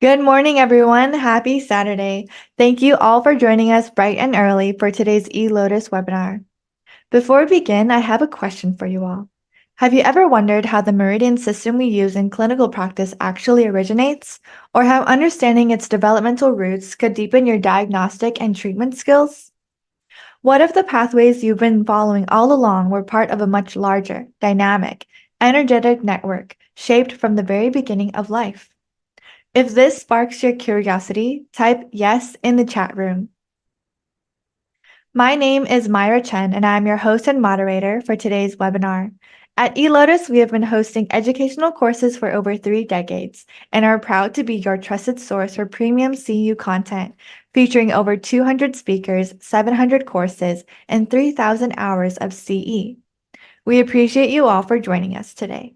Good morning, everyone. Happy Saturday. Thank you all for joining us bright and early for today's eLotus webinar. Before we begin, I have a question for you all. Have you ever wondered how the meridian system we use in clinical practice actually originates, or how understanding its developmental roots could deepen your diagnostic and treatment skills? What if the pathways you've been following all along were part of a much larger, dynamic, energetic network shaped from the very beginning of life? If this sparks your curiosity, type yes in the chat room. My name is Myra Chen, and I'm your host and moderator for today's webinar. At eLotus, we have been hosting educational courses for over 3 decades and are proud to be your trusted source for premium CU content, featuring over 200 speakers, 700 courses, and 3,000 hours of CE. We appreciate you all for joining us today.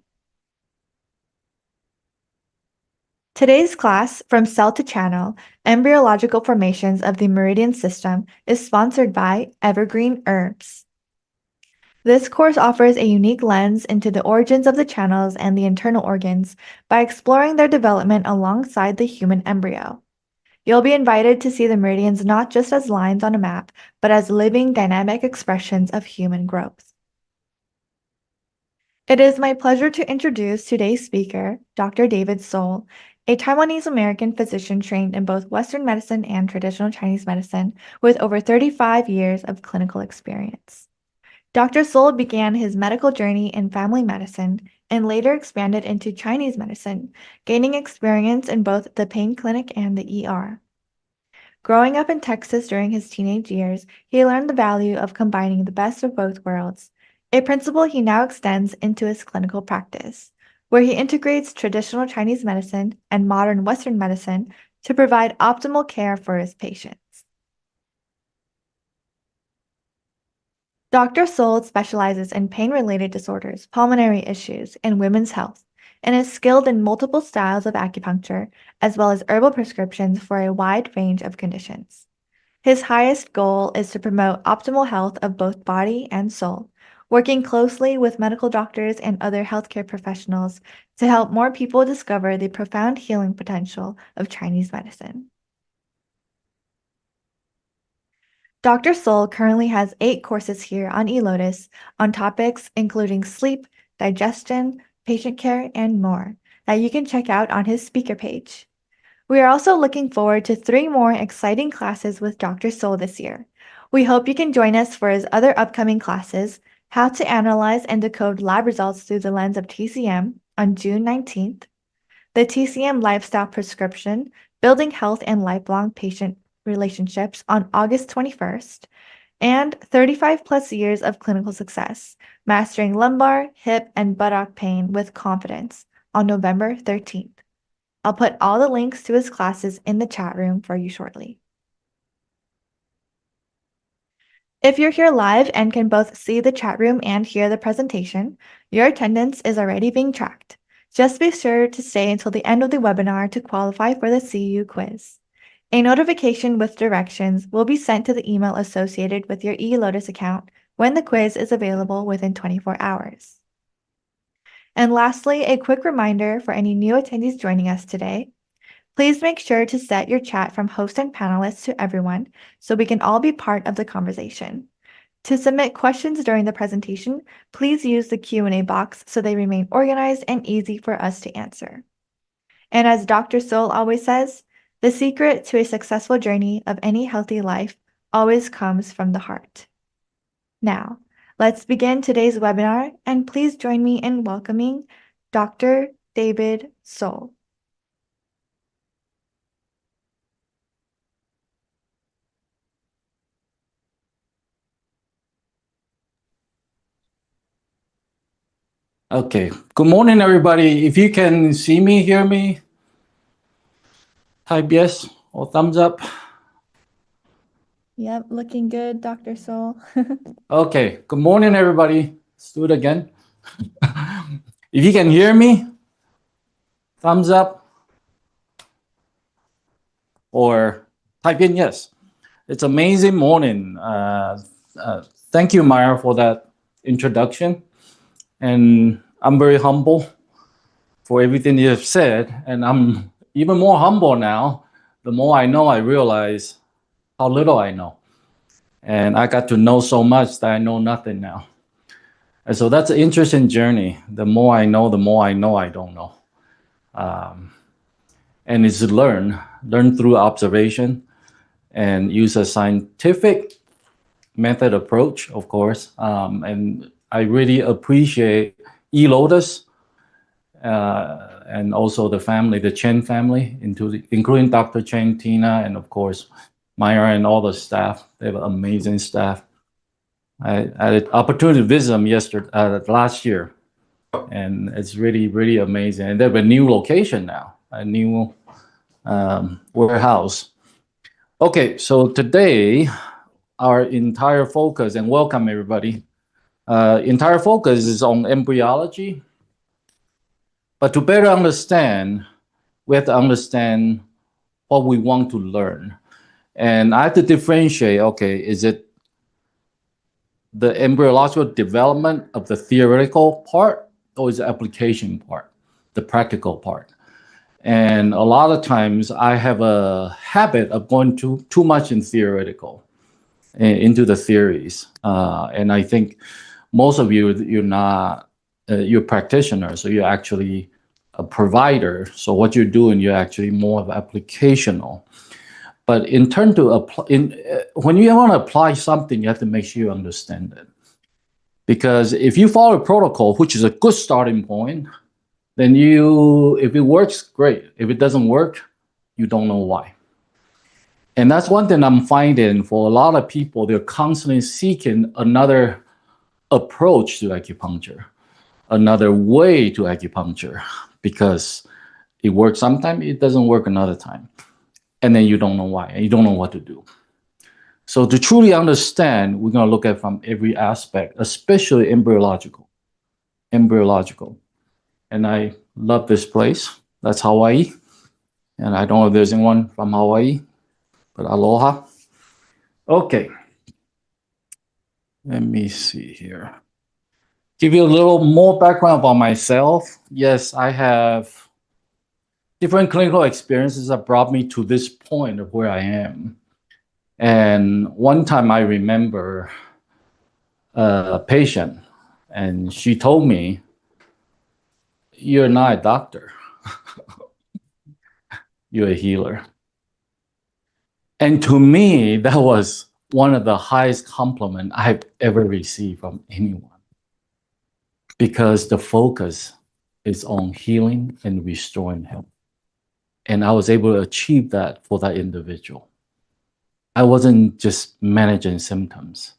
Today's class, From Cell to Channel, Embryological Formations of the Meridian System, is sponsored by Evergreen Herbs. This course offers a unique lens into the origins of the channels and the internal organs by exploring their development alongside the human embryo. You'll be invited to see the meridians not just as lines on a map, but as living, dynamic expressions of human growth. It is my pleasure to introduce today's speaker, Dr. David Soul, a Taiwanese-American physician trained in both Western medicine and traditional Chinese medicine with over 35 years of clinical experience. Dr. Soul began his medical journey in family medicine and later expanded into Chinese medicine, gaining experience in both the pain clinic and the ER. Growing up in Texas during his teenage years, he learned the value of combining the best of both worlds, a principle he now extends into his clinical practice, where he integrates traditional Chinese medicine and modern Western medicine to provide optimal care for his patients. Dr. Soul specializes in pain-related disorders, pulmonary issues, and women's health, and is skilled in multiple styles of acupuncture, as well as herbal prescriptions for a wide range of conditions. His highest goal is to promote optimal health of both body and soul, working closely with medical doctors and other healthcare professionals to help more people discover the profound healing potential of Chinese medicine. Dr. Soul currently has 8 courses here on eLotus on topics including sleep, digestion, patient care, and more that you can check out on his speaker page. We are also looking forward to 3 more exciting classes with Dr. Soul this year. We hope you can join us for his other upcoming classes, How to Analyze and Decode Lab Results Through the Lens of TCM on June 19th, the TCM Lifestyle Prescription, Building Health and Lifelong Patient Relationships on August 21st, and 35 plus years of clinical success, Mastering Lumbar, Hip, and Buttock Pain with Confidence on November 13th. I'll put all the links to his classes in the chat room for you shortly. If you're here live and can both see the chat room and hear the presentation, your attendance is already being tracked. Just be sure to stay until the end of the webinar to qualify for the CU quiz. A notification with directions will be sent to the email associated with your eLotus account when the quiz is available within 24 hours. And lastly, a quick reminder for any new attendees joining us today. Please make sure to set your chat from host and panelists to everyone so we can all be part of the conversation. To submit questions during the presentation, please use the Q&A box so they remain organized and easy for us to answer. And as Dr. Soul always says, the secret to a successful journey of any healthy life always comes from the heart. Now, let's begin today's webinar, and please join me in welcoming Dr. David Soul. Okay, good morning, everybody. If you can see me, hear me, type yes or thumbs up. Yep, looking good, Dr. Soul. Okay, good morning, everybody. Let's do it again. If you can hear me, thumbs up or type in yes. It's amazing morning. Thank you, Myra, for that introduction. And I'm very humble for everything you have said. And I'm even more humble now. The more I know, I realize how little I know. And I got to know so much that I know nothing now. And so that's an interesting journey. The more I know I don't know. And it's learn through observation and use a scientific method approach, of course. And I really appreciate E-Lotus and also the family, the Chen family, including Dr. Chen, Tina, and of course, Myra and all the staff. They have amazing staff. I had an opportunity to visit them last year, and it's really, really amazing. And they have a new location now, a new warehouse. Okay, so today, our entire focus, and welcome everybody, entire focus is on embryology. But to better understand, we have to understand what we want to learn. And I have to differentiate, okay, is it the embryological development of the theoretical part or is the application part, the practical part? And a lot of times I have a habit of going too much in theoretical, into the theories. And I think most of you, you're practitioners, so you're actually a provider. So what you're doing, you're actually more of applicational. But in turn when you want to apply something, you have to make sure you understand it. Because if you follow a protocol, which is a good starting point, then if it works, great. If it doesn't work, you don't know why. And that's one thing I'm finding for a lot of people, they're constantly seeking another approach to acupuncture, another way to acupuncture, because it works sometimes, it doesn't work another time. And then you don't know why, and you don't know what to do. So to truly understand, we're going to look at from every aspect, especially embryological. And I love this place. That's Hawaii. And I don't know if there's anyone from Hawaii, but aloha. Okay. Let me see here. Give you a little more background about myself. Yes, I have different clinical experiences that brought me to this point of where I am. And one time I remember a patient, and she told me, "You're not a doctor. You're a healer." And to me, that was one of the highest compliments I've ever received from anyone, because the focus is on healing and restoring health. And I was able to achieve that for that individual. I wasn't just managing symptoms.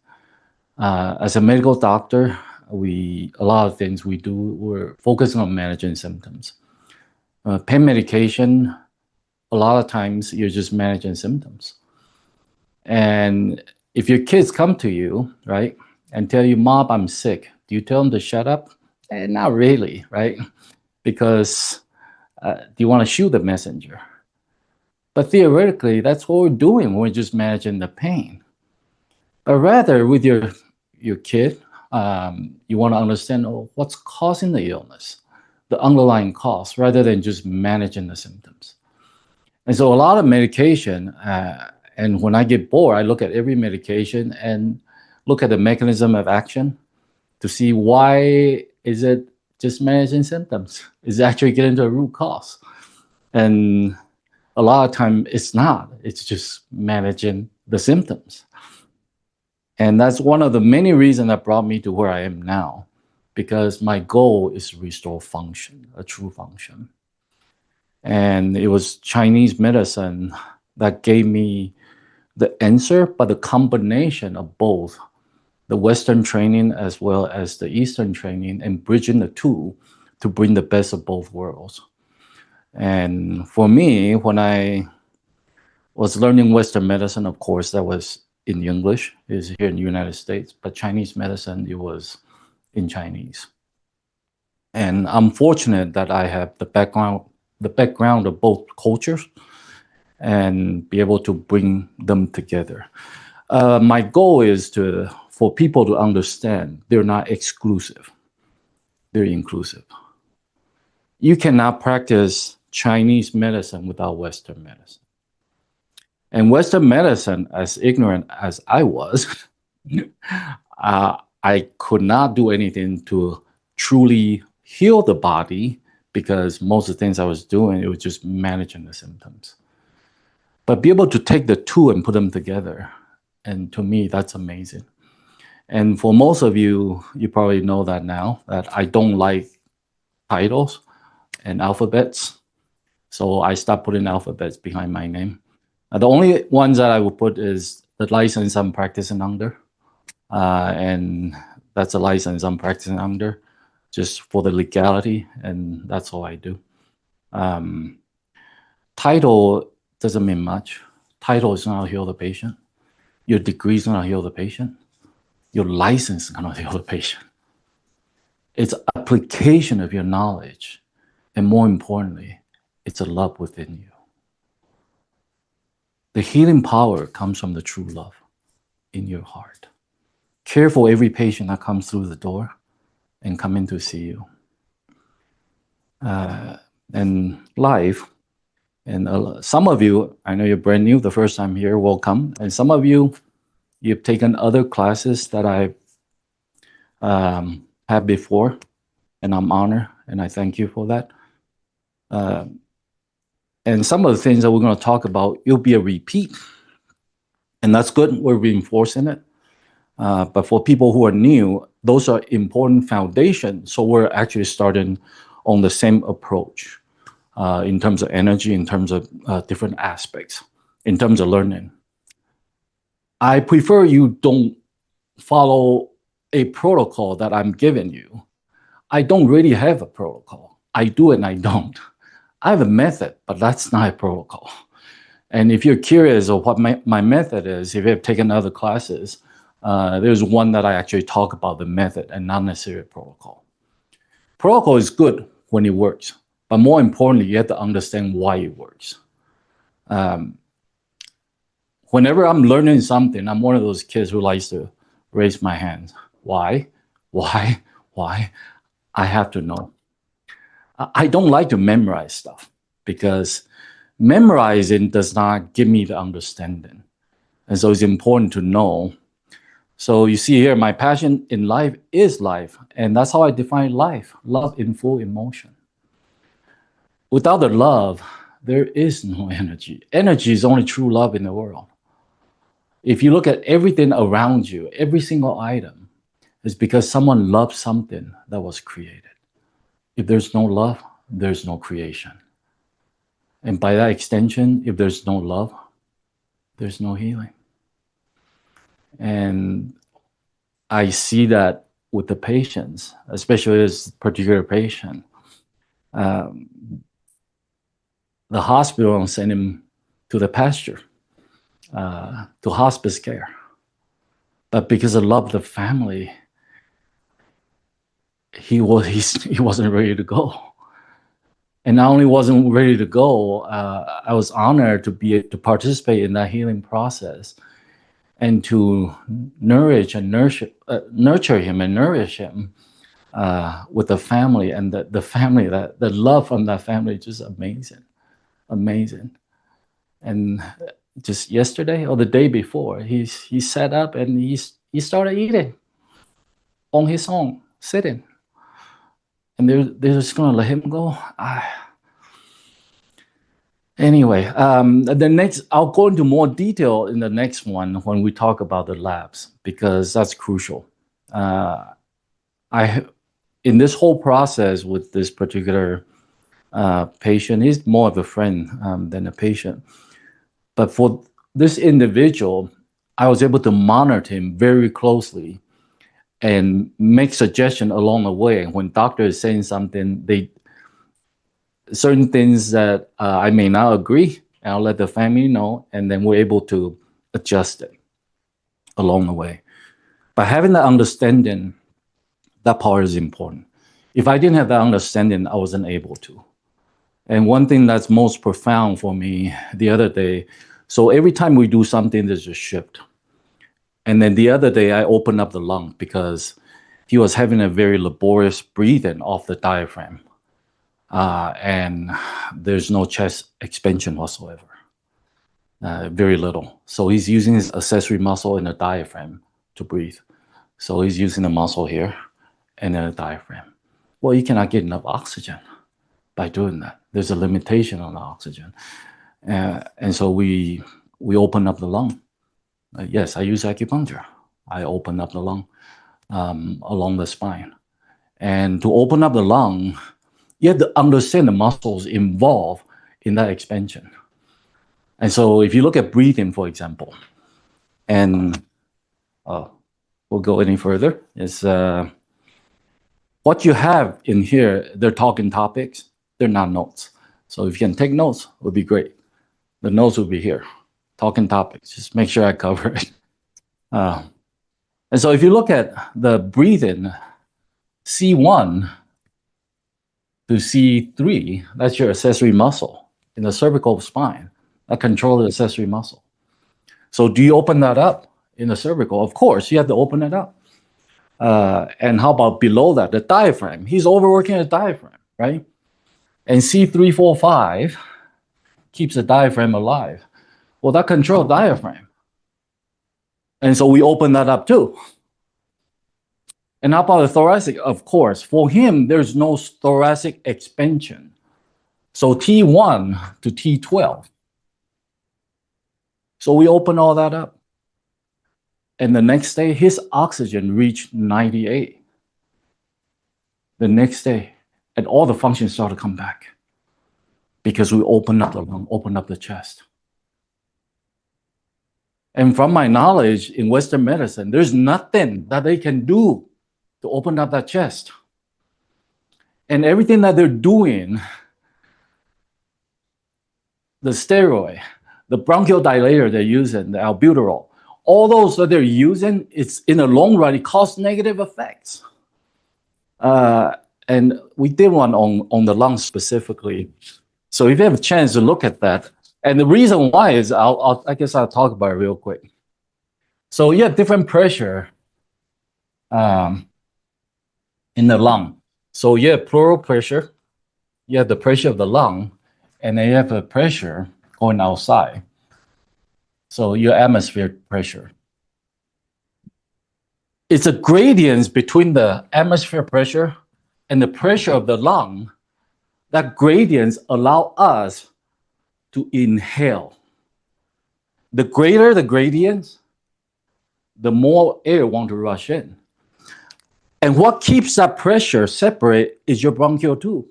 As a medical doctor, a lot of things we do, we're focusing on managing symptoms. Pain medication, a lot of times you're just managing symptoms. And if your kids come to you, right, and tell you, "Mom, I'm sick," do you tell them to shut up? Not really, right? Because do you want to shoot the messenger? But theoretically, that's what we're doing. We're just managing the pain. But rather, with your kid, you want to understand what's causing the illness, the underlying cause, rather than just managing the symptoms. And so a lot of medication, and when I get bored, I look at every medication and look at the mechanism of action to see why is it just managing symptoms. Is actually getting to a root cause. And a lot of time it's not. It's just managing the symptoms. And that's one of the many reasons that brought me to where I am now, because my goal is to restore function, a true function. And it was Chinese medicine that gave me the answer, but the combination of both the Western training as well as the Eastern training, and bridging the two to bring the best of both worlds. And for me, when I was learning Western medicine, of course, that was in English, is here in the United States, but Chinese medicine, it was in Chinese. And I'm fortunate that I have the background of both cultures and be able to bring them together. My goal is for people to understand they're not exclusive, they're inclusive. You cannot practice Chinese medicine without Western medicine. And Western medicine, as ignorant as I was, I could not do anything to truly heal the body because most of the things I was doing, it was just managing the symptoms. But be able to take the two and put them together, and to me, that's amazing. And for most of you, you probably know that now, that I don't like titles and alphabets. So I stopped putting alphabets behind my name. The only ones that I would put is the license I'm practicing under. And that's a license I'm practicing under just for the legality. And that's all I do. Title doesn't mean much. Title is not to heal the patient. Your degree is not to heal the patient. Your license is not to heal the patient. It's application of your knowledge. And more importantly, it's a love within you. The healing power comes from the true love in your heart. Care for every patient that comes through the door and come in to see you. And life, and some of you, I know you're brand new, the first time here, welcome. And some of you, you've taken other classes that I had before, and I'm honored, and I thank you for that. And some of the things that we're going to talk about, it'll be a repeat. And that's good. We're reinforcing it. But for people who are new, those are important foundations. So we're actually starting on the same approach in terms of energy, in terms of different aspects, in terms of learning. I prefer you don't follow a protocol that I'm giving you. I don't really have a protocol. I do and I don't. I have a method, but that's not a protocol. And if you're curious of what my method is, if you have taken other classes, there's one that I actually talk about the method and not necessarily a protocol. Protocol is good when it works, but more importantly, you have to understand why it works. Whenever I'm learning something, I'm one of those kids who likes to raise my hands. Why? Why? Why? I have to know. I don't like to memorize stuff because memorizing does not give me the understanding. And so it's important to know. So you see here, my passion in life is life. And that's how I define life, love in full emotion. Without the love, there is no energy. Energy is only true love in the world. If you look at everything around you, every single item is because someone loved something that was created. If there's no love, there's no creation. And by that extension, if there's no love, there's no healing. And I see that with the patients, especially this particular patient. The hospital sent him to the pasture, to hospice care. But because of love of the family, he wasn't ready to go. And not only wasn't ready to go, I was honored to participate in that healing process and to nurture him and nourish him with the family. And the family, the love from that family is just amazing, amazing. And just yesterday or the day before, he sat up and he started eating on his own, sitting. And they're just going to let him go. Anyway, I'll go into more detail in the next one when we talk about the labs, because that's crucial. In this whole process with this particular patient, he's more of a friend than a patient. But for this individual, I was able to monitor him very closely and make suggestions along the way. When doctor is saying something, certain things that I may not agree, and I'll let the family know, and then we're able to adjust it along the way. But having that understanding, that part is important. If I didn't have that understanding, I wasn't able to. And one thing that's most profound for me the other day, so every time we do something, there's a shift. And then the other day, I opened up the lung because he was having a very laborious breathing off the diaphragm. and there's no chest expansion whatsoever. Very little. So he's using his accessory muscle in the diaphragm to breathe. So he's using the muscle here and then the diaphragm. Well, you cannot get enough oxygen by doing that. There's a limitation on the oxygen. And so we open up the lung. Yes, I use acupuncture. I open up the lung along the spine. And to open up the lung, you have to understand the muscles involved in that expansion. And so if you look at breathing, for example, and we'll go any further, is what you have in here, they're talking topics, they're not notes. So if you can take notes, it would be great. The notes will be here, talking topics. Just make sure I cover it. And so if you look at the breathing, C1 to C3, that's your accessory muscle in the cervical spine that controls the accessory muscle. So do you open that up in the cervical? Of course, you have to open it up. And how about below that, the diaphragm? He's overworking the diaphragm, right? And C3, 4, 5 keeps the diaphragm alive. Well, that controls diaphragm. And so we open that up too. And how about the thoracic? Of course, for him, there's no thoracic expansion. So T1 to T12. So we open all that up. And the next day, his oxygen reached 98. The next day, and all the functions start to come back because we open up the lung, open up the chest. And from my knowledge in Western medicine, there's nothing that they can do to open up that chest. And everything that they're doing, the steroid, the bronchodilator they're using, the albuterol, all those that they're using, it's in the long run, it causes negative effects. And we did one on the lungs specifically. So if you have a chance to look at that, and the reason why is, I guess I'll talk about it real quick. So you have different pressure in the lung. So you have pleural pressure, you have the pressure of the lung, and then you have the pressure going outside. So your atmospheric pressure. It's a gradient between the atmospheric pressure and the pressure of the lung. That gradients allow us to inhale. The greater the gradients, the more air want to rush in. And what keeps that pressure separate is your bronchial tube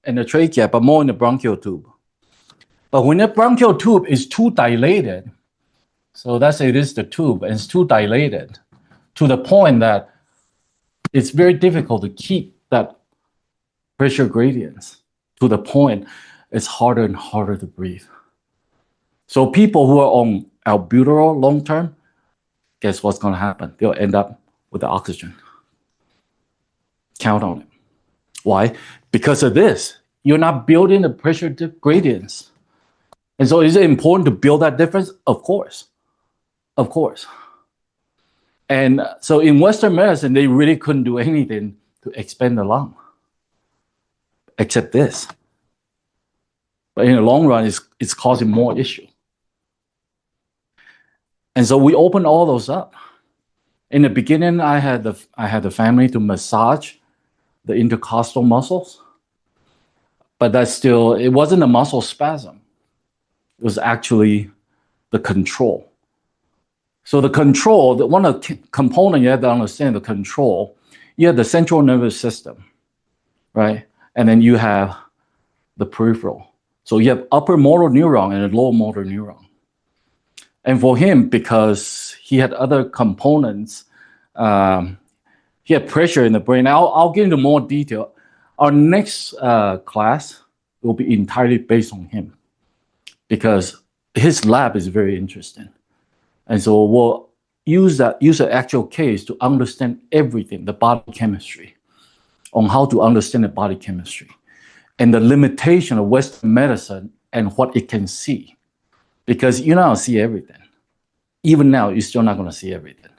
and the trachea, but more in the bronchial tube. But when the bronchial tube is too dilated, so let's say this is the tube, and it's too dilated to the point that it's very difficult to keep that pressure gradients, to the point it's harder and harder to breathe. So people who are on albuterol long term, guess what's going to happen? They'll end up with the oxygen. Count on it. Why? Because of this. You're not building the pressure gradients. And so is it important to build that difference? Of course. Of course. And so in Western medicine, they really couldn't do anything to expand the lung, except this. But in the long run, it's causing more issue. And so we opened all those up. In the beginning, I had the family to massage the intercostal muscles, but that's still, it wasn't a muscle spasm. It was actually the control. So the control, one of the components you have to understand, the control, you have the central nervous system, right? And then you have the peripheral. So you have upper motor neuron and a lower motor neuron. And for him, because he had other components, he had pressure in the brain. I'll get into more detail. Our next class will be entirely based on him because his lab is very interesting. And so we'll use an actual case to understand everything, the body chemistry, on how to understand the body chemistry and the limitation of Western medicine and what it can see. Because you're not going to see everything. Even now, you're still not going to see everything.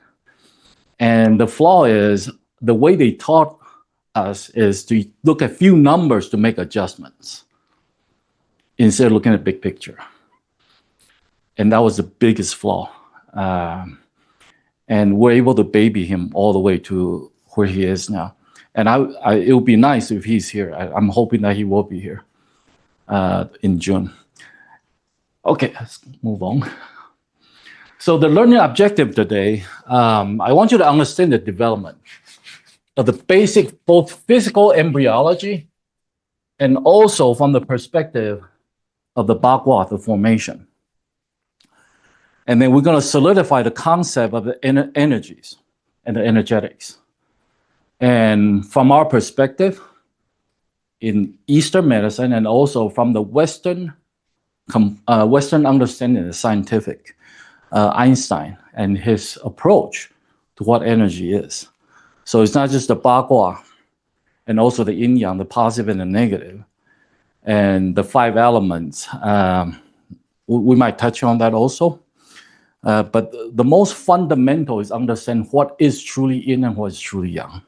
And the flaw is the way they taught us is to look at few numbers to make adjustments instead of looking at big picture. And that was the biggest flaw. And we're able to baby him all the way to where he is now. And it would be nice if he's here. I'm hoping that he will be here in June. Okay, let's move on. So the learning objective today, I want you to understand the development of the basic, both physical embryology and also from the perspective of the Bagua, the formation. And then we're going to solidify the concept of the energies and the energetics. And from our perspective, in Eastern medicine and also from the Western understanding, the scientific, Einstein and his approach to what energy is. So it's not just the Bagua and also the yin yang, the positive and the negative, and the 5 elements. We might touch on that also. But the most fundamental is understand what is truly yin and what is truly yang.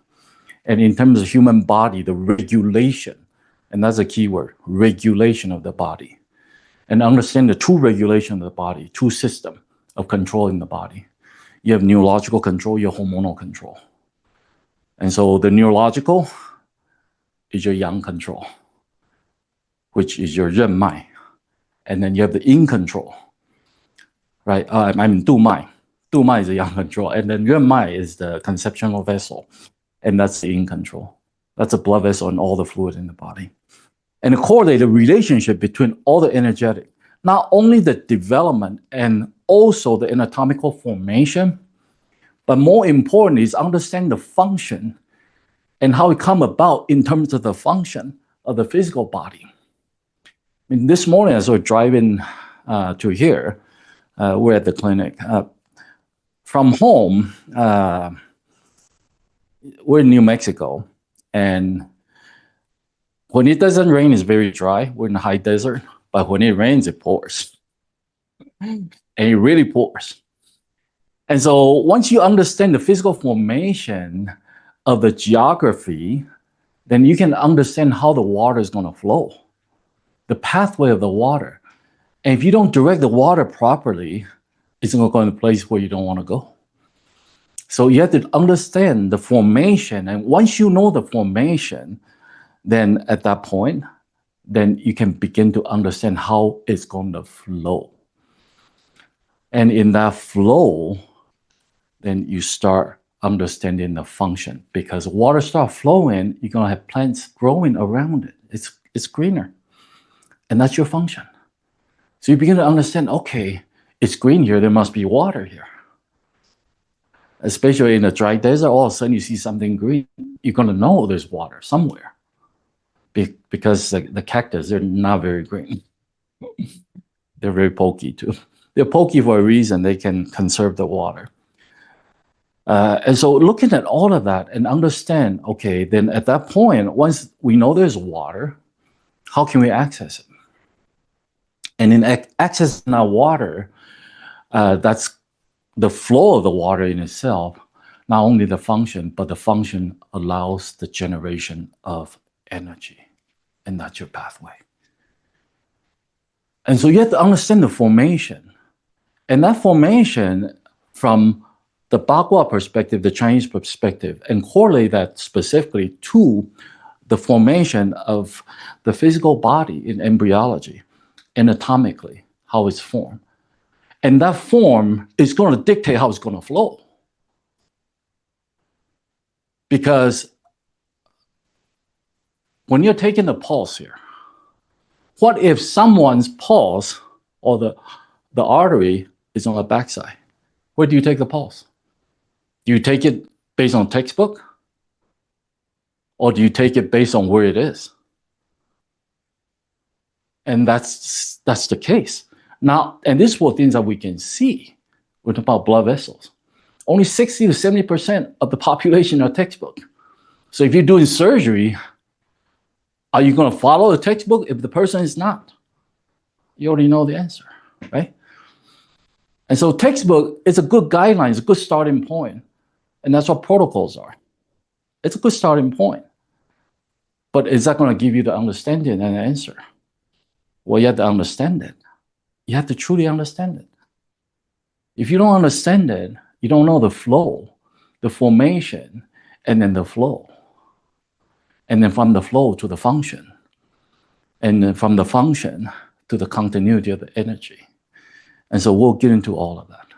And in terms of human body, the regulation, and that's a key word, regulation of the body. And understand the true regulation of the body, true system of controlling the body. You have neurological control, you have hormonal control. And so the neurological is your yang control, which is your Ren Mai. And then you have the yin control, right? I mean Du Mai. Du Mai is the yang control. And then Ren Mai is the conceptual vessel. And that's the yin control. That's a blood vessel and all the fluid in the body. And to correlate the relationship between all the energetic, not only the development and also the anatomical formation, but more important is understand the function and how it come about in terms of the function of the physical body. I mean, this morning as we're driving to here, we're at the clinic. From home, we're in New Mexico, and when it doesn't rain, it's very dry. We're in the high desert, but when it rains, it pours. And it really pours. And so once you understand the physical formation of the geography, then you can understand how the water is going to flow, the pathway of the water. And if you don't direct the water properly, it's going to go in a place where you don't want to go. So you have to understand the formation. And once you know the formation, then at that point, then you can begin to understand how it's going to flow. And in that flow, then you start understanding the function. Because water starts flowing, you're going to have plants growing around it. It's greener. And that's your function. So you begin to understand, okay, it's green here, there must be water here. Especially in a dry desert, all of a sudden you see something green, you're going to know there's water somewhere. Because the cactus, they're not very green. They're very pokey too. They're pokey for a reason. They can conserve the water. And so looking at all of that and understand, okay, then at that point, once we know there's water, how can we access it? And in accessing our water, that's the flow of the water in itself, not only the function, but the function allows the generation of energy. And that's your pathway. And so you have to understand the formation. And that formation from the Bagua perspective, the Chinese perspective, and correlate that specifically to the formation of the physical body in embryology, anatomically, how it's formed. And that form is going to dictate how it's going to flow. Because when you're taking the pulse here, what if someone's pulse or the artery is on the backside? Where do you take the pulse? Do you take it based on textbook? Or do you take it based on where it is? And that's the case. Now, and this is what things that we can see. We're talking about blood vessels. Only 60 to 70% of the population are textbook. So if you're doing surgery, are you going to follow the textbook if the person is not? You already know the answer, right? And so textbook is a good guideline, it's a good starting point. And that's what protocols are. It's a good starting point. But is that going to give you the understanding and the answer? Well, you have to understand it. You have to truly understand it. If you don't understand it, you don't know the flow, the formation, and then the flow. And then from the flow to the function. And then from the function to the continuity of the energy. And so we'll get into all of that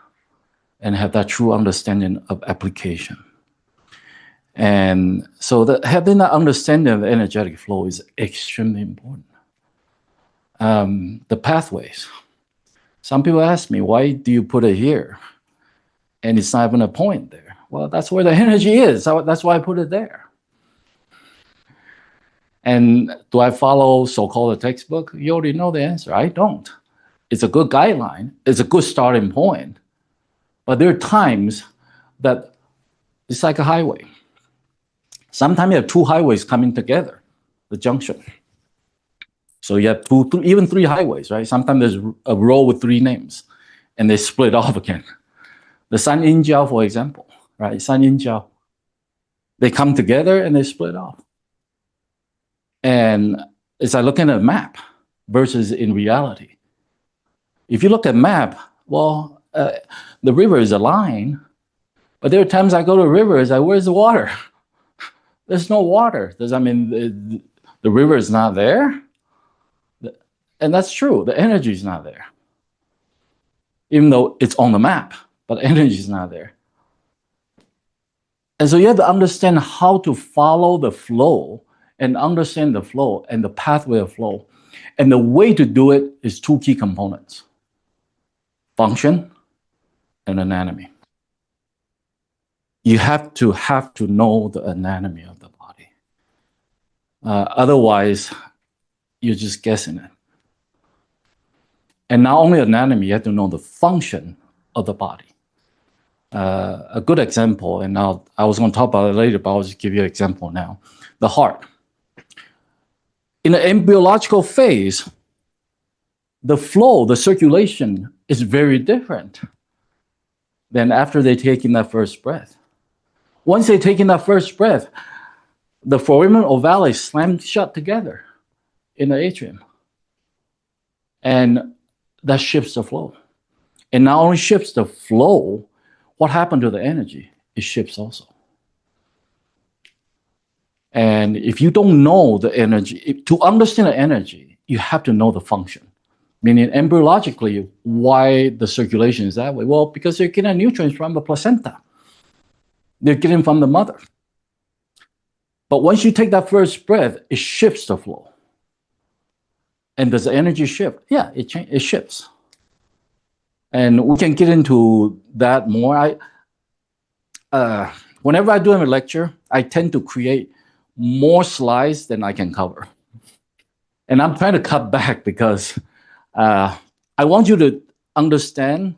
and have that true understanding of application. And so having that understanding of the energetic flow is extremely important. The pathways. Some people ask me, why do you put it here? And it's not even a point there. Well, that's where the energy is. So that's why I put it there. And do I follow so-called textbook? You already know the answer. I don't. It's a good guideline. It's a good starting point. But there are times that it's like a highway. Sometimes you have two highways coming together, the junction. So you have even three highways, right? Sometimes there's a road with three names, and they split off again. The San Yin Jiao, for example, right? San Yin Jiao. They come together and they split off. And it's like looking at a map versus in reality. If you look at map, well, the river is a line, but there are times I go to rivers, where's the water? There's no water. Does that mean the river is not there? And that's true. The energy is not there. Even though it's on the map, but energy is not there. And so you have to understand how to follow the flow and understand the flow and the pathway of flow. And the way to do it is two key components: function and anatomy. You have to know the anatomy of the body. Otherwise, you're just guessing it. And not only anatomy, you have to know the function of the body. A good example, and I was going to talk about it later, but I'll just give you an example now. The heart. In the embryological phase, the flow, the circulation is very different than after they take in that first breath. Once they take in that first breath, the foramen ovale slammed shut together in the atrium. And that shifts the flow. And not only shifts the flow, what happened to the energy? It shifts also. And if you don't know the energy, to understand the energy, you have to know the function. Meaning embryologically, why the circulation is that way? Well, because they're getting nutrients from the placenta. They're getting from the mother. But once you take that first breath, it shifts the flow. And does the energy shift? Yeah, it shifts. And we can get into that more. Whenever I do a lecture, I tend to create more slides than I can cover. And I'm trying to cut back because I want you to understand.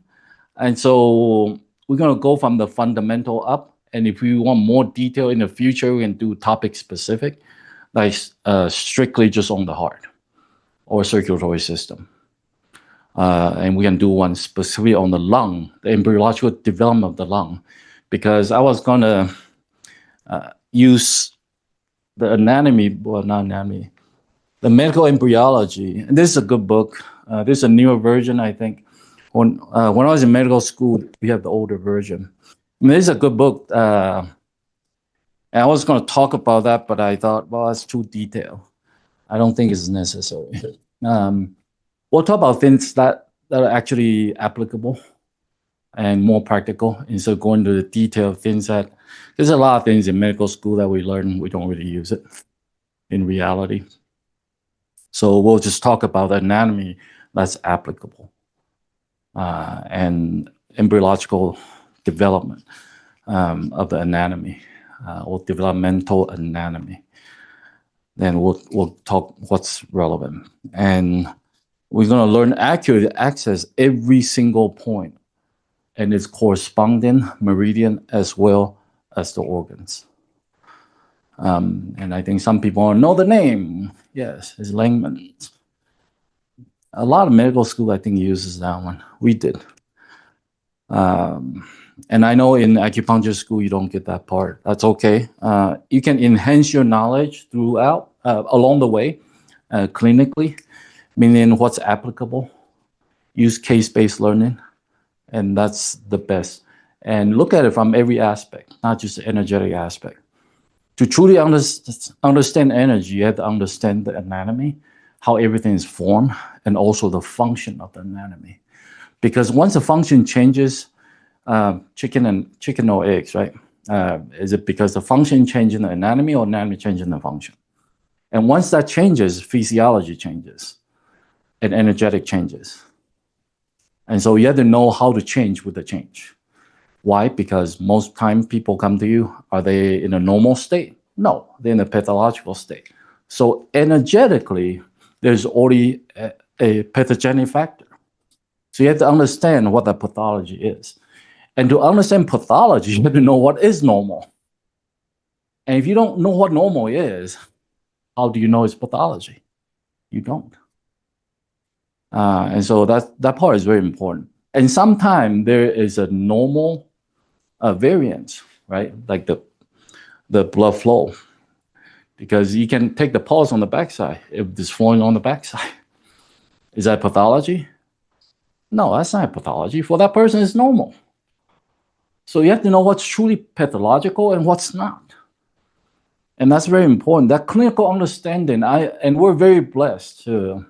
And so we're going to go from the fundamental up. And if we want more detail in the future, we can do topic specific, like strictly just on the heart or circulatory system. And we can do one specifically on the lung, the embryological development of the lung, because I was going to use the anatomy, well, not anatomy, the medical embryology. And this is a good book. This is a newer version, I think. When I was in medical school, we have the older version. I mean, this is a good book. And I was going to talk about that, but I thought, well, that's too detailed. I don't think it's necessary. We'll talk about things that are actually applicable and more practical instead of going to the detail of things that, there's a lot of things in medical school that we learn, we don't really use it in reality. So we'll just talk about the anatomy that's applicable and embryological development of the anatomy or developmental anatomy. Then we'll talk what's relevant. And we're going to learn accurately access every single point and its corresponding meridian as well as the organs. And I think some people know the name. Yes, it's Langman. A lot of medical school, I think, uses that one. We did. And I know in acupuncture school, you don't get that part. That's okay. You can enhance your knowledge throughout, along the way, clinically, meaning what's applicable. Use case-based learning, and that's the best. And look at it from every aspect, not just the energetic aspect. To truly understand energy, you have to understand the anatomy, how everything is formed, and also the function of the anatomy. Because once the function changes, chicken or eggs, right? Is it because the function changes in the anatomy or anatomy changes in the function? And once that changes, physiology changes and energetic changes. And so you have to know how to change with the change. Why? Because most time people come to you, are they in a normal state? No, they're in a pathological state. So energetically, there's already a pathogenic factor. So you have to understand what that pathology is. And to understand pathology, you have to know what is normal. And if you don't know what normal is, how do you know it's pathology? You don't. And so that part is very important. And sometimes there is a normal variance, right? Like the blood flow. Because you can take the pulse on the backside if it's flowing on the backside. Is that pathology? No, that's not pathology. For that person, it's normal. So you have to know what's truly pathological and what's not. And that's very important. That clinical understanding, and we're very blessed to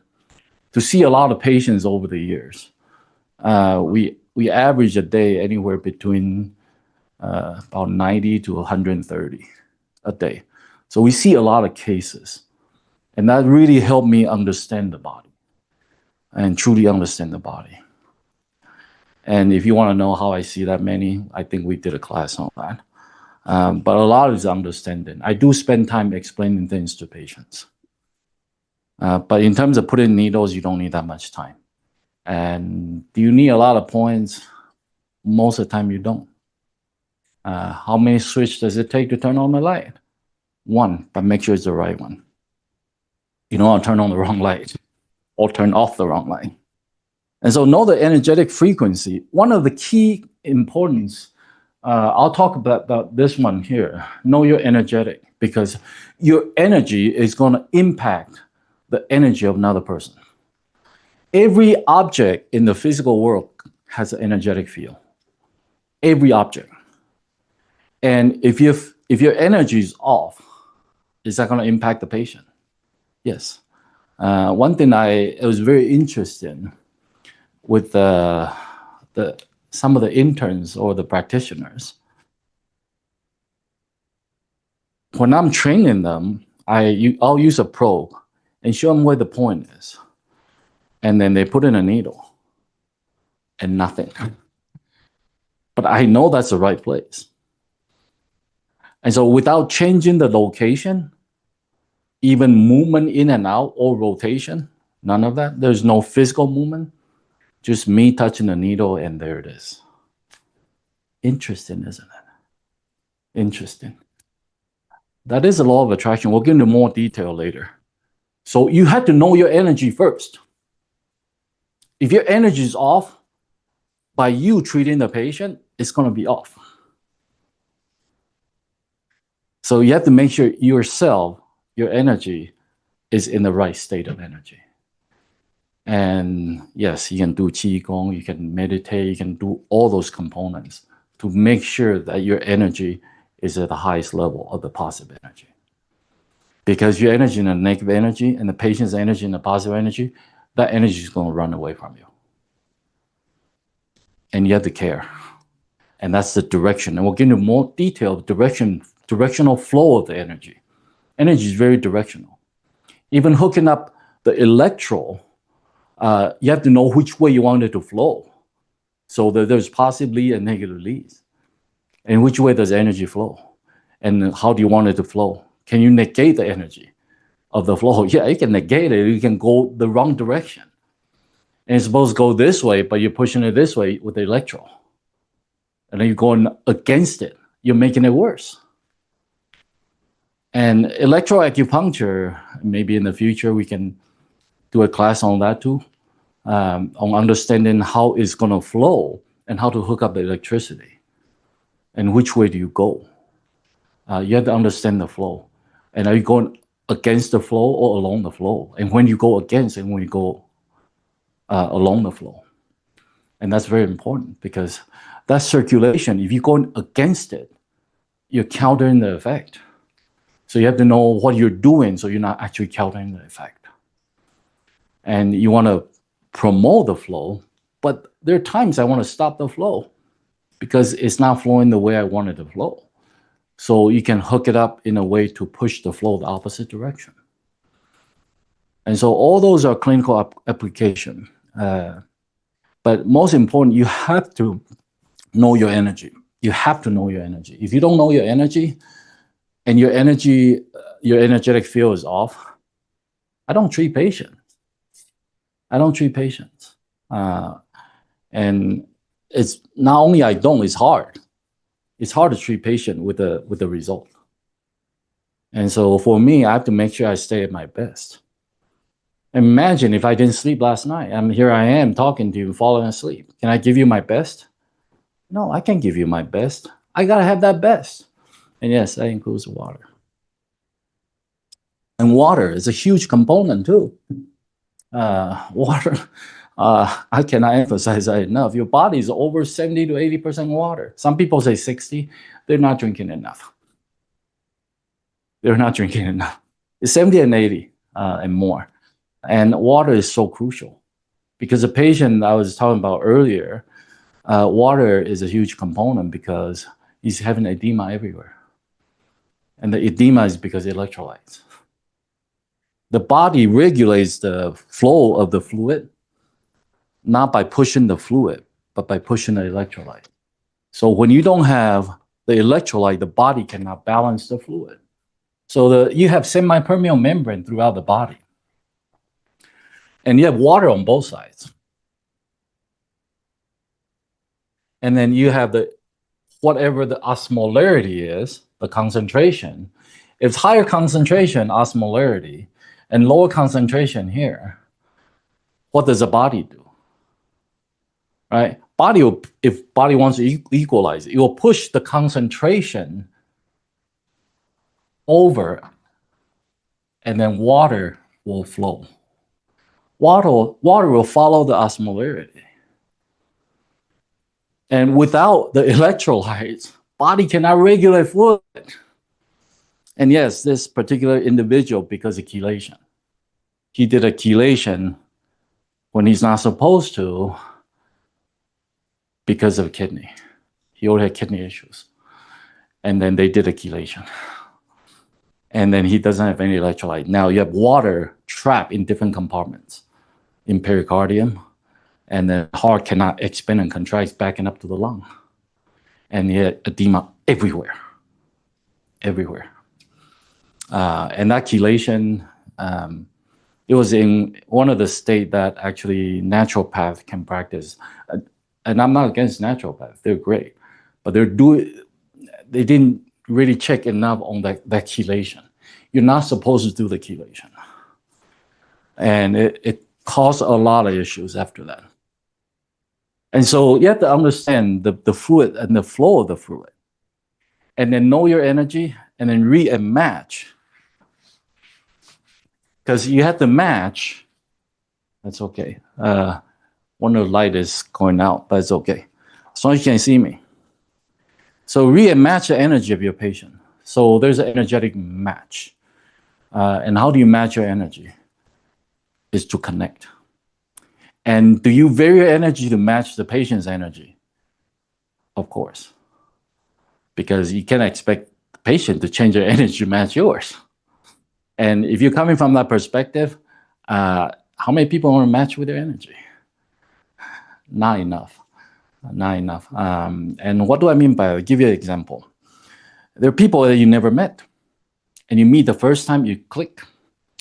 see a lot of patients over the years. We average a day anywhere between about 90 to 130 a day. So we see a lot of cases. And that really helped me understand the body and truly understand the body. And if you want to know how I see that many, I think we did a class on that. But a lot is understanding. I do spend time explaining things to patients. But in terms of putting needles, you don't need that much time. And do you need a lot of points? Most of the time you don't. How many switches does it take to turn on the light? One, but make sure it's the right one. You don't want to turn on the wrong light or turn off the wrong light. And so know the energetic frequency. One of the key importance, I'll talk about this one here. Know your energetic, because your energy is going to impact the energy of another person. Every object in the physical world has an energetic field. Every object. And if your energy is off, is that going to impact the patient? Yes. One thing it was very interesting with some of the interns or the practitioners. When I'm training them, I'll use a probe and show them where the point is. And then they put in a needle and nothing. But I know that's the right place. And so without changing the location, even movement in and out or rotation, none of that. There's no physical movement, just me touching the needle and there it is. Interesting, isn't it? Interesting. That is a law of attraction. We'll get into more detail later. So you have to know your energy first. If your energy is off, by you treating the patient, it's going to be off. So you have to make sure yourself, your energy, is in the right state of energy. And yes, you can do Qigong, you can meditate, you can do all those components to make sure that your energy is at the highest level of the positive energy. Because your energy in the negative energy and the patient's energy in the positive energy, that energy is going to run away from you. And you have to care. And that's the direction. And we'll get into more detail, directional flow of the energy. Energy is very directional. Even hooking up the electrode, you have to know which way you want it to flow. So that there's possibly a negative lead. And which way does energy flow? And how do you want it to flow? Can you negate the energy of the flow? Yeah, you can negate it. You can go the wrong direction. And it's supposed to go this way, but you're pushing it this way with the electrode. And then you're going against it. You're making it worse. And electroacupuncture, maybe in the future we can do a class on that too, on understanding how it's going to flow and how to hook up the electricity. And which way do you go? You have to understand the flow. And are you going against the flow or along the flow, and when you go against and when you go along the flow. And that's very important because that circulation, if you're going against it, you're countering the effect. So you have to know what you're doing so you're not actually countering the effect. And you want to promote the flow, but there are times I want to stop the flow because it's not flowing the way I want it to flow. So you can hook it up in a way to push the flow the opposite direction. And so all those are clinical application. But most important, you have to know your energy. You have to know your energy. If you don't know your energy and your energetic field is off, I don't treat patients. I don't treat patients. And it's not only I don't, it's hard. It's hard to treat patient with the result. And so for me, I have to make sure I stay at my best. Imagine if I didn't sleep last night. Here I am talking to you, falling asleep. Can I give you my best? No, I can't give you my best. I gotta have that best. And yes, that includes water. And water is a huge component too. Water, I cannot emphasize that enough. Your body is over 70 to 80% water. Some people say 60. They're not drinking enough. They're not drinking enough. It's 70 and 80 and more. And water is so crucial because the patient I was talking about earlier, water is a huge component because he's having edema everywhere. And the edema is because of electrolytes. The body regulates the flow of the fluid, not by pushing the fluid, but by pushing the electrolyte. So when you don't have the electrolyte, the body cannot balance the fluid. So you have semi-permeable membrane throughout the body. And you have water on both sides. And then you have whatever the osmolarity is, the concentration. If it's higher concentration, osmolarity, and lower concentration here, what does the body do? Right? If body wants to equalize, it will push the concentration over, and then water will flow. Water will follow the osmolarity. And without the electrolytes, body cannot regulate fluid. And yes, this particular individual, because of chelation, he did a chelation when he's not supposed to because of kidney. He already had kidney issues. And then they did a chelation. And then he doesn't have any electrolyte. Now you have water trapped in different compartments in pericardium, and the heart cannot expand and contract backing up to the lung. And he had edema everywhere. Everywhere. And that chelation, it was in one of the states that actually naturopath can practice. And I'm not against naturopaths, they're great. But they didn't really check enough on that chelation. You're not supposed to do the chelation. And it caused a lot of issues after that. And so you have to understand the fluid and the flow of the fluid. And then know your energy and then read and match. Because you have to match. That's okay. One of the light is going out, but it's okay. As long as you can see me. So read and match the energy of your patient. So there's an energetic match. And how do you match your energy? Is to connect. And do you vary your energy to match the patient's energy? Of course. Because you can't expect the patient to change their energy to match yours. And if you're coming from that perspective, how many people want to match with their energy? Not enough. Not enough. And what do I mean by that? I'll give you an example. There are people that you never met. And you meet the first time, you click.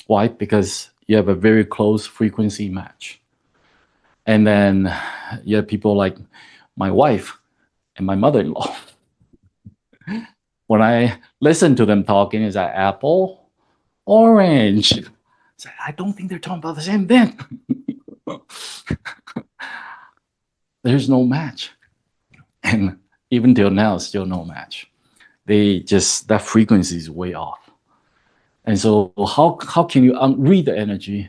Why? Because you have a very close frequency match. And then you have people like my wife and my mother-in-law. When I listen to them talking, is that apple, orange? I don't think they're talking about the same thing. There's no match. And even till now, still no match. That frequency is way off. And so how can you read the energy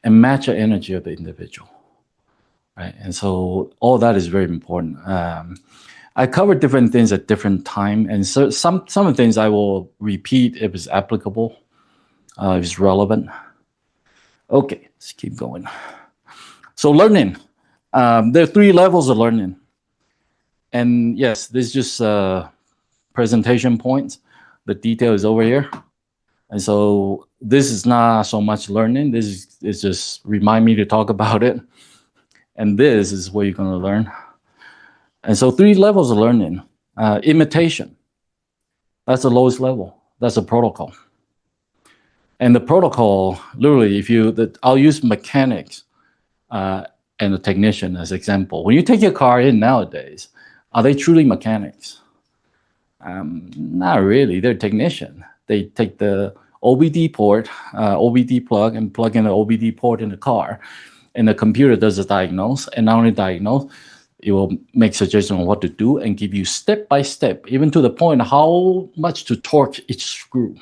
and match the energy of the individual, right? And so all that is very important. I cover different things at different time, and so some of the things I will repeat if it's applicable, if it's relevant. Okay, let's keep going. So learning, there are 3 levels of learning, and yes, this is just presentation points. The detail is over here. And so this is not so much learning. This is just remind me to talk about it. And this is where you're going to learn. And so 3 levels of learning. Imitation. That's the lowest level. That's a protocol. And the protocol, literally, I'll use mechanics and a technician as example. When you take your car in nowadays, are they truly mechanics? Not really. They're technician. They take the OBD port, OBD plug, and plug in the OBD port in the car, and the computer does the diagnose, and not only diagnose, it will make suggestions on what to do and give you step by step, even to the point how much to torque each screw.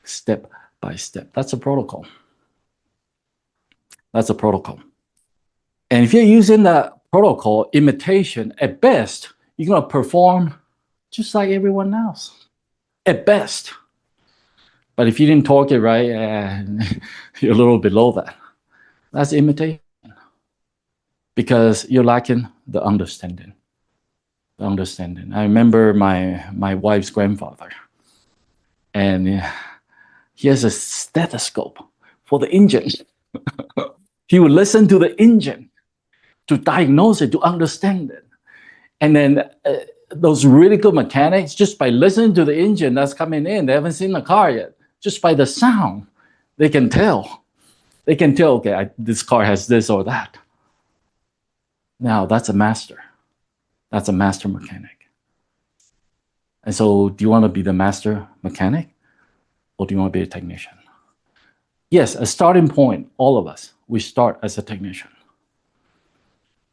Step by step. That's a protocol. That's a protocol. And if you're using the protocol imitation, at best, you're going to perform just like everyone else. At best. But if you didn't talk it right, you're a little below that. That's imitation. Because you're lacking the understanding. The understanding. I remember my wife's grandfather. And he has a stethoscope for the engine. He would listen to the engine to diagnose it, to understand it. And then those really good mechanics, just by listening to the engine that's coming in, they haven't seen the car yet. Just by the sound, they can tell. They can tell, okay, this car has this or that. Now, that's a master. That's a master mechanic. And so, do you want to be the master mechanic? Or do you want to be a technician? Yes, a starting point, all of us, we start as a technician.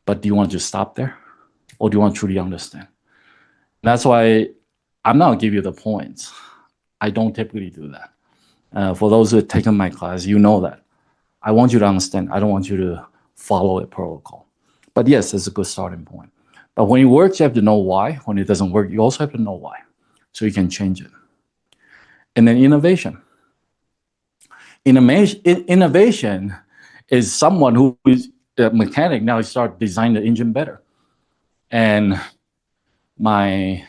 But do you want to just stop there? Or do you want to truly understand? And that's why I'm not going to give you the points. I don't typically do that. For those who have taken my class, you know that. I want you to understand. I don't want you to follow a protocol. But yes, it's a good starting point. But when it works, you have to know why. When it doesn't work, you also have to know why. So you can change it. And then innovation. Innovation is someone who is a mechanic. Now he start designing the engine better. And I'm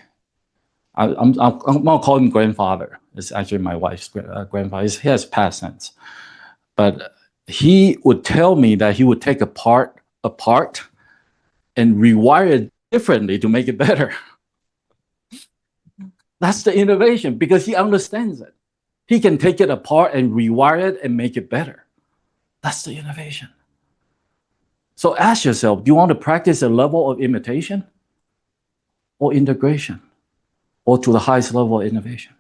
gonna call him grandfather. It's actually my wife's grandfather. He has past tense, but he would tell me that he would take a part apart and rewire it differently to make it better. That's the innovation because he understands it. He can take it apart and rewire it and make it better. That's the innovation. So ask yourself, do you want to practice a level of imitation or integration or to the highest level of innovation?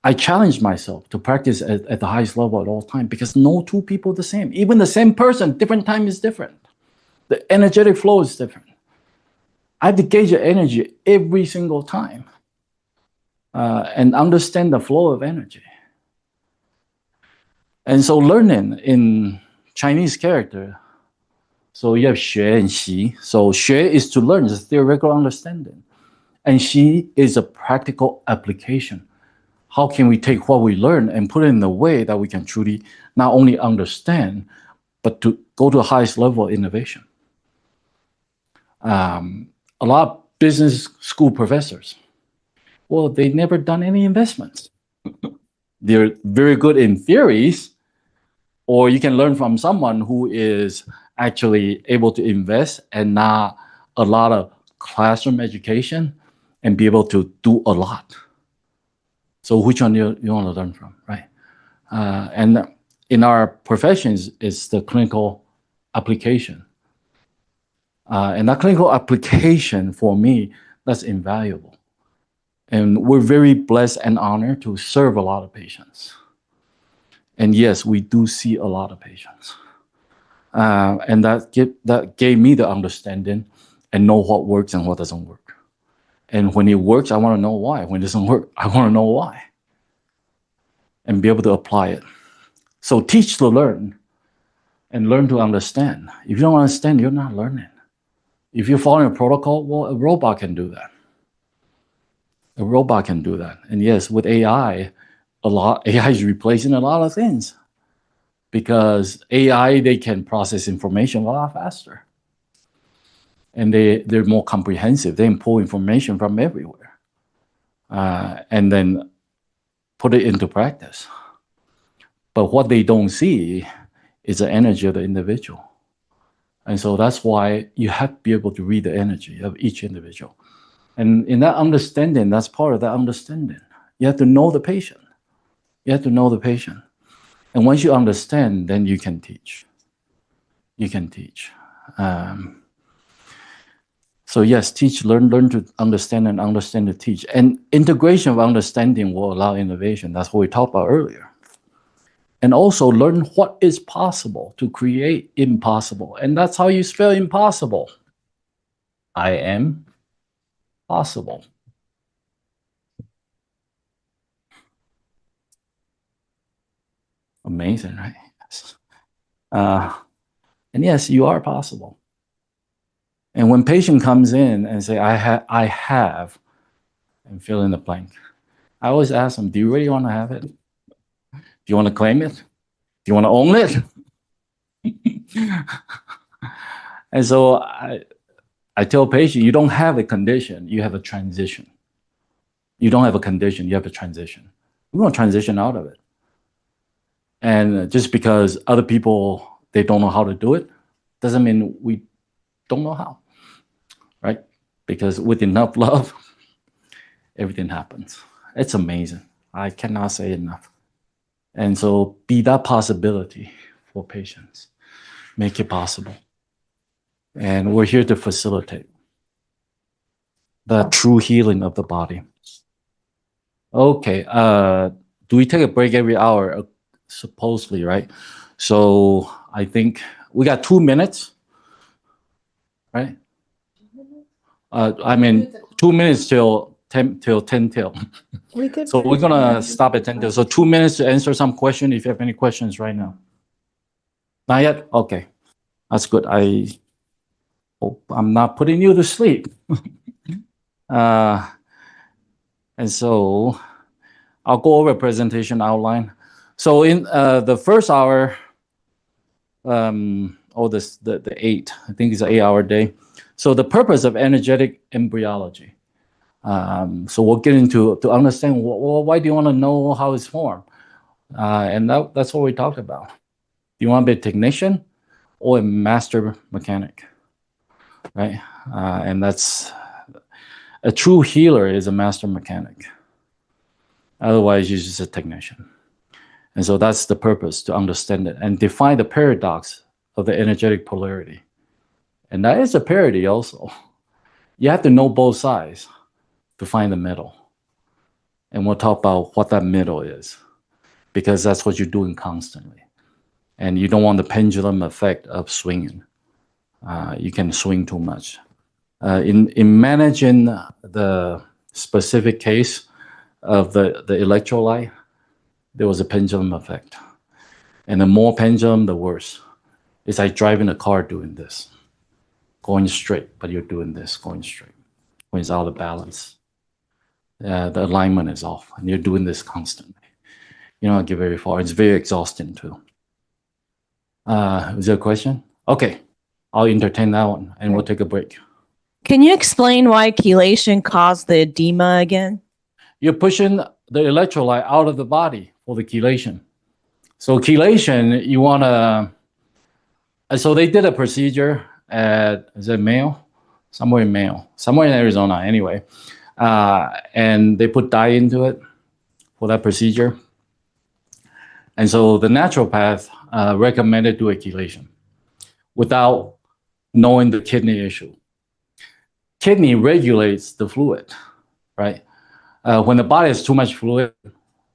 I challenge myself to practice at the highest level at all times because no 2 people are the same. Even the same person, different time is different. The energetic flow is different. I have to gauge your energy every single time and understand the flow of energy. And so learning in Chinese character, so you have 学 and 习. So 学 is to learn, it's a theoretical understanding. And 习 is a practical application. How can we take what we learn and put it in a way that we can truly not only understand, but to go to the highest level of innovation? A lot of business school professors, well, they've never done any investments. They're very good in theories, or you can learn from someone who is actually able to invest and not a lot of classroom education and be able to do a lot. So which one you want to learn from, right? And in our professions, it's the clinical application. And that clinical application, for me, that's invaluable. And we're very blessed and honored to serve a lot of patients. And yes, we do see a lot of patients. And that gave me the understanding and know what works and what doesn't work. And when it works, I want to know why. When it doesn't work, I want to know why. And be able to apply it. So teach to learn and learn to understand. If you don't understand, you're not learning. If you're following a protocol, well, a robot can do that. A robot can do that. And yes, with AI, AI is replacing a lot of things because AI, they can process information a lot faster. And they're more comprehensive. They pull information from everywhere and then put it into practice. But what they don't see is the energy of the individual. And so that's why you have to be able to read the energy of each individual. And in that understanding, that's part of that understanding. You have to know the patient. You have to know the patient. And once you understand, then you can teach. You can teach. So yes, teach, learn to understand and understand to teach. And integration of understanding will allow innovation. That's what we talked about earlier. And also learn what is possible to create impossible. And that's how you spell impossible. I am possible. Amazing, right? Yes. And yes, you are possible. And when patient comes in and say, I have, and fill in the blank, I always ask them, do you really want to have it? Do you want to claim it? Do you want to own it? And so I tell patient, you don't have a condition, you have a transition. You don't have a condition, you have a transition. We want to transition out of it. And just because other people, they don't know how to do it, doesn't mean we don't know how, right? Because with enough love, everything happens. It's amazing. I cannot say enough. And so be that possibility for patients. Make it possible. And we're here to facilitate the true healing of the body. Okay, do we take a break every hour? Supposedly, right? So I think we got 2 minutes, right? I mean, 2 minutes till 10 till. We could. So we're gonna stop at 10 till. So 2 minutes to answer some question if you have any questions right now. Not yet? Okay. That's good. I hope I'm not putting you to sleep. And so I'll go over a presentation outline. So in the first hour, the 8, I think it's an 8-hour day. So the purpose of energetic embryology. So we'll get into to understand, well, why do you want to know how it's formed? And that's what we talked about. Do you want to be a technician or a master mechanic, right? And that's a true healer is a master mechanic. Otherwise, you're just a technician. And so that's the purpose, to understand it and define the paradox of the energetic polarity. And that is a parity also. You have to know both sides to find the middle. And we'll talk about what that middle is, because that's what you're doing constantly. And you don't want the pendulum effect of swinging. You can swing too much. In managing the specific case of the electrolyte, there was a pendulum effect. And the more pendulum, the worse. It's like driving a car doing this, going straight, but you're doing this, going straight. When it's out of balance, the alignment is off, and you're doing this constantly. You don't get very far. It's very exhausting too. Is there a question? Okay, I'll entertain that one, and we'll take a break. Can you explain why chelation caused the edema again? You're pushing the electrolyte out of the body for the chelation. So chelation, you want to... So they did a procedure at, is it Mayo? Somewhere in Mayo. Somewhere in Arizona, anyway. And they put dye into it for that procedure. And so the naturopath recommended do a chelation without knowing the kidney issue. Kidney regulates the fluid, right? When the body has too much fluid,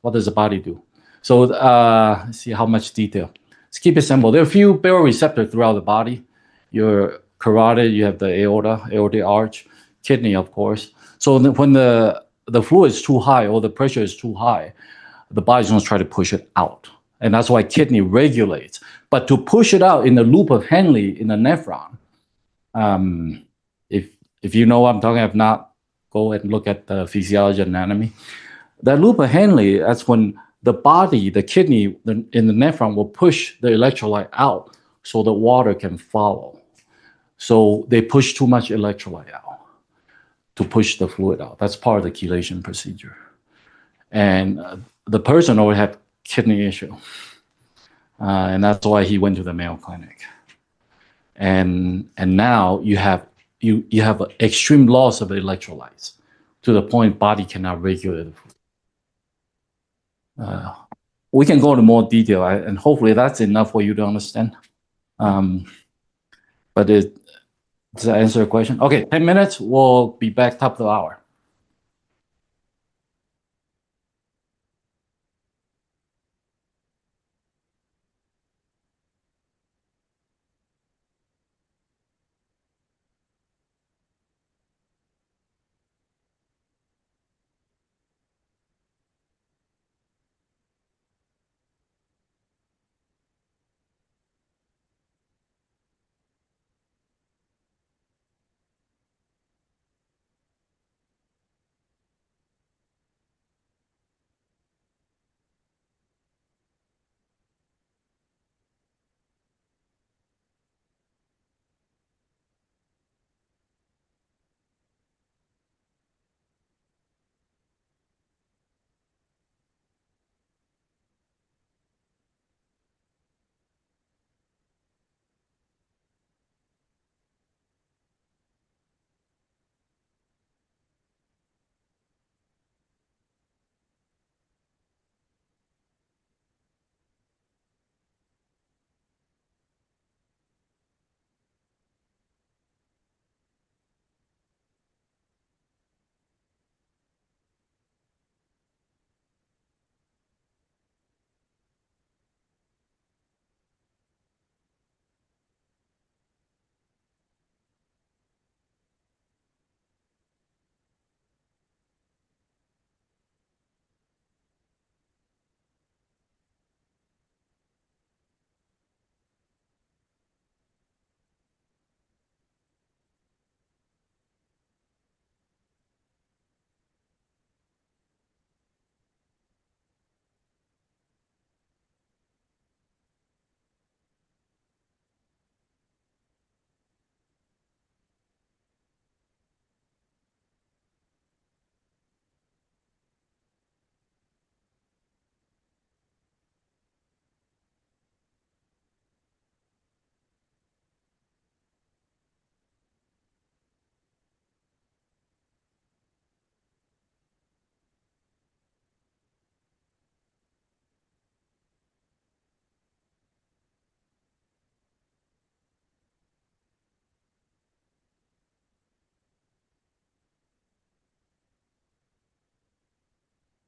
what does the body do? So let's see how much detail. Let's keep it simple. There are a few baroreceptors throughout the body. Your carotid, you have the aorta, aortic arch. kidney, of course. So when the fluid is too high or the pressure is too high, the body's going to try to push it out. And that's why kidney regulates. But to push it out in the loop of Henle in the nephron, if you know what I'm talking, if not, go and look at the physiology anatomy. That loop of Henle, that's when the body, the kidney in the nephron will push the electrolyte out so the water can follow. So they push too much electrolyte out to push the fluid out. That's part of the chelation procedure. And the person already had kidney issue. And that's why he went to the Mayo Clinic. And now you have an extreme loss of electrolytes to the point body cannot regulate the food. We can go into more detail, and hopefully that's enough for you to understand. But does that answer your question? Okay, 10 minutes. We'll be back top of the hour.